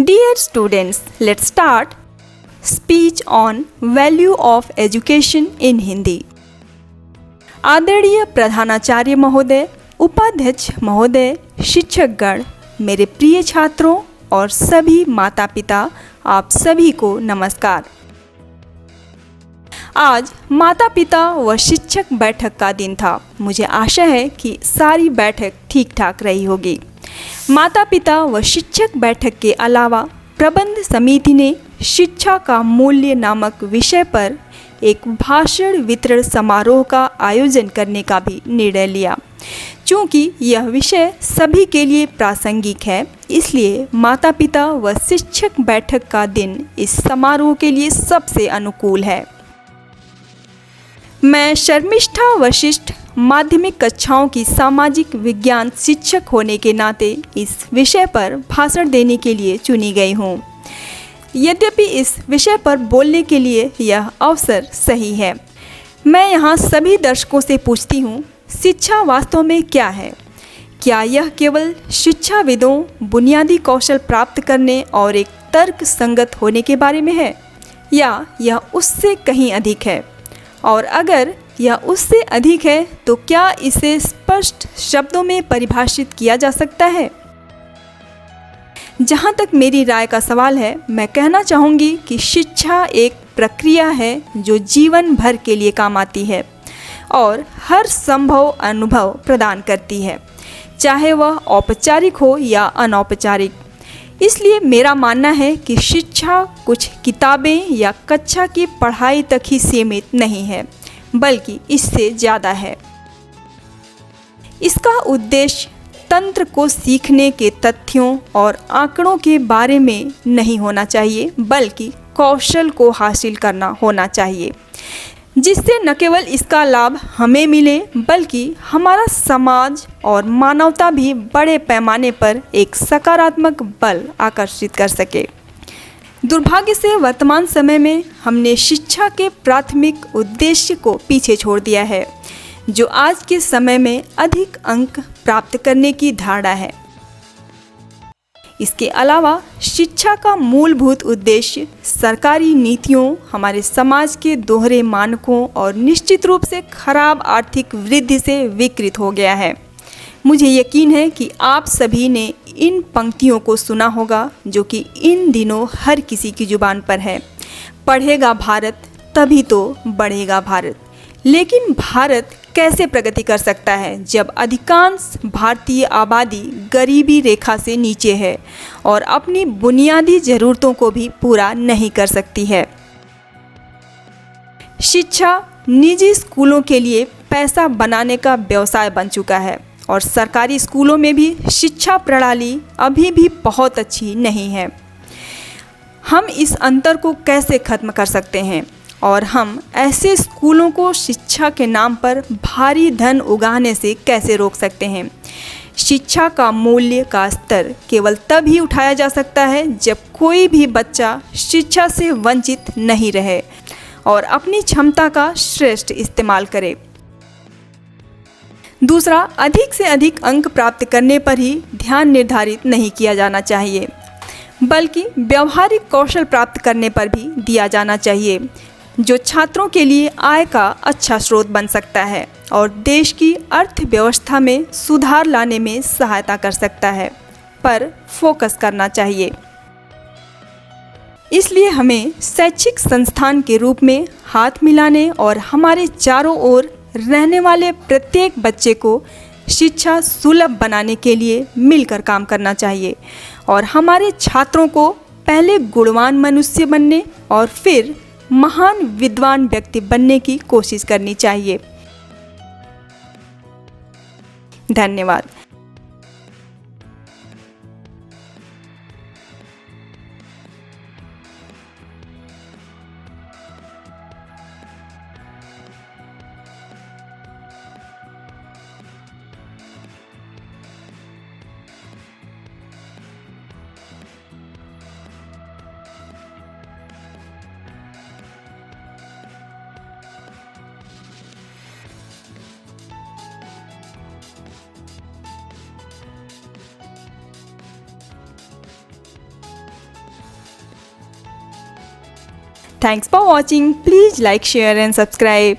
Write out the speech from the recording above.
Dear students, let's start speech on value of education in Hindi. आदरणीय प्रधानाचार्य महोदय, उपाध्यक्ष महोदय, शिक्षकगण, मेरे प्रिय छात्रों और सभी माता पिता, आप सभी को नमस्कार। आज माता पिता व शिक्षक बैठक का दिन था। मुझे आशा है कि सारी बैठक ठीक ठाक रही होगी। माता पिता व शिक्षक बैठक के अलावा प्रबंध समिति ने शिक्षा का मूल्य नामक विषय पर एक भाषण वितरण समारोह का आयोजन करने का भी निर्णय लिया। चूँकि यह विषय सभी के लिए प्रासंगिक है, इसलिए माता पिता व शिक्षक बैठक का दिन इस समारोह के लिए सबसे अनुकूल है। मैं शर्मिष्ठा वशिष्ठ माध्यमिक कक्षाओं की सामाजिक विज्ञान शिक्षक होने के नाते इस विषय पर भाषण देने के लिए चुनी गई हूँ। यद्यपि इस विषय पर बोलने के लिए यह अवसर सही है। मैं यहाँ सभी दर्शकों से पूछती हूँ, शिक्षा वास्तव में क्या है? क्या यह केवल शिक्षाविदों बुनियादी कौशल प्राप्त करने और एक तर्क संगत होने के बारे में है, या यह उससे कहीं अधिक है? और अगर यह उससे अधिक है तो क्या इसे स्पष्ट शब्दों में परिभाषित किया जा सकता है? जहाँ तक मेरी राय का सवाल है, मैं कहना चाहूँगी कि शिक्षा एक प्रक्रिया है जो जीवन भर के लिए काम आती है और हर संभव अनुभव प्रदान करती है, चाहे वह औपचारिक हो या अनौपचारिक। इसलिए मेरा मानना है कि शिक्षा कुछ किताबें या कक्षा की पढ़ाई तक ही सीमित नहीं है, बल्कि इससे ज़्यादा है। इसका उद्देश्य तंत्र को सीखने के तथ्यों और आंकड़ों के बारे में नहीं होना चाहिए, बल्कि कौशल को हासिल करना होना चाहिए, जिससे न केवल इसका लाभ हमें मिले, बल्कि हमारा समाज और मानवता भी बड़े पैमाने पर एक सकारात्मक बल आकर्षित कर सके। दुर्भाग्य से वर्तमान समय में हमने शिक्षा के प्राथमिक उद्देश्य को पीछे छोड़ दिया है, जो आज के समय में अधिक अंक प्राप्त करने की धारणा है। इसके अलावा शिक्षा का मूलभूत उद्देश्य सरकारी नीतियों, हमारे समाज के दोहरे मानकों और निश्चित रूप से खराब आर्थिक वृद्धि से विकृत हो गया है। मुझे यकीन है कि आप सभी ने इन पंक्तियों को सुना होगा, जो कि इन दिनों हर किसी की जुबान पर है। पढ़ेगा भारत तभी तो बढ़ेगा भारत। लेकिन भारत कैसे प्रगति कर सकता है जब अधिकांश भारतीय आबादी गरीबी रेखा से नीचे है और अपनी बुनियादी ज़रूरतों को भी पूरा नहीं कर सकती है? शिक्षा निजी स्कूलों के लिए पैसा बनाने का व्यवसाय बन चुका है और सरकारी स्कूलों में भी शिक्षा प्रणाली अभी भी बहुत अच्छी नहीं है। हम इस अंतर को कैसे खत्म कर सकते हैं और हम ऐसे स्कूलों को शिक्षा के नाम पर भारी धन उगाहने से कैसे रोक सकते हैं? शिक्षा का मूल्य का स्तर केवल तब ही उठाया जा सकता है जब कोई भी बच्चा शिक्षा से वंचित नहीं रहे और अपनी क्षमता का श्रेष्ठ इस्तेमाल करे। दूसरा, अधिक से अधिक अंक प्राप्त करने पर ही ध्यान निर्धारित नहीं किया जाना चाहिए, बल्कि व्यवहारिक कौशल प्राप्त करने पर भी दिया जाना चाहिए, जो छात्रों के लिए आय का अच्छा स्रोत बन सकता है और देश की अर्थव्यवस्था में सुधार लाने में सहायता कर सकता है, पर फोकस करना चाहिए। इसलिए हमें शैक्षिक संस्थान के रूप में हाथ मिलाने और हमारे चारों ओर रहने वाले प्रत्येक बच्चे को शिक्षा सुलभ बनाने के लिए मिलकर काम करना चाहिए और हमारे छात्रों को पहले गुणवान मनुष्य बनने और फिर महान विद्वान व्यक्ति बनने की कोशिश करनी चाहिए। धन्यवाद। Thanks for watching. Please like, share and subscribe.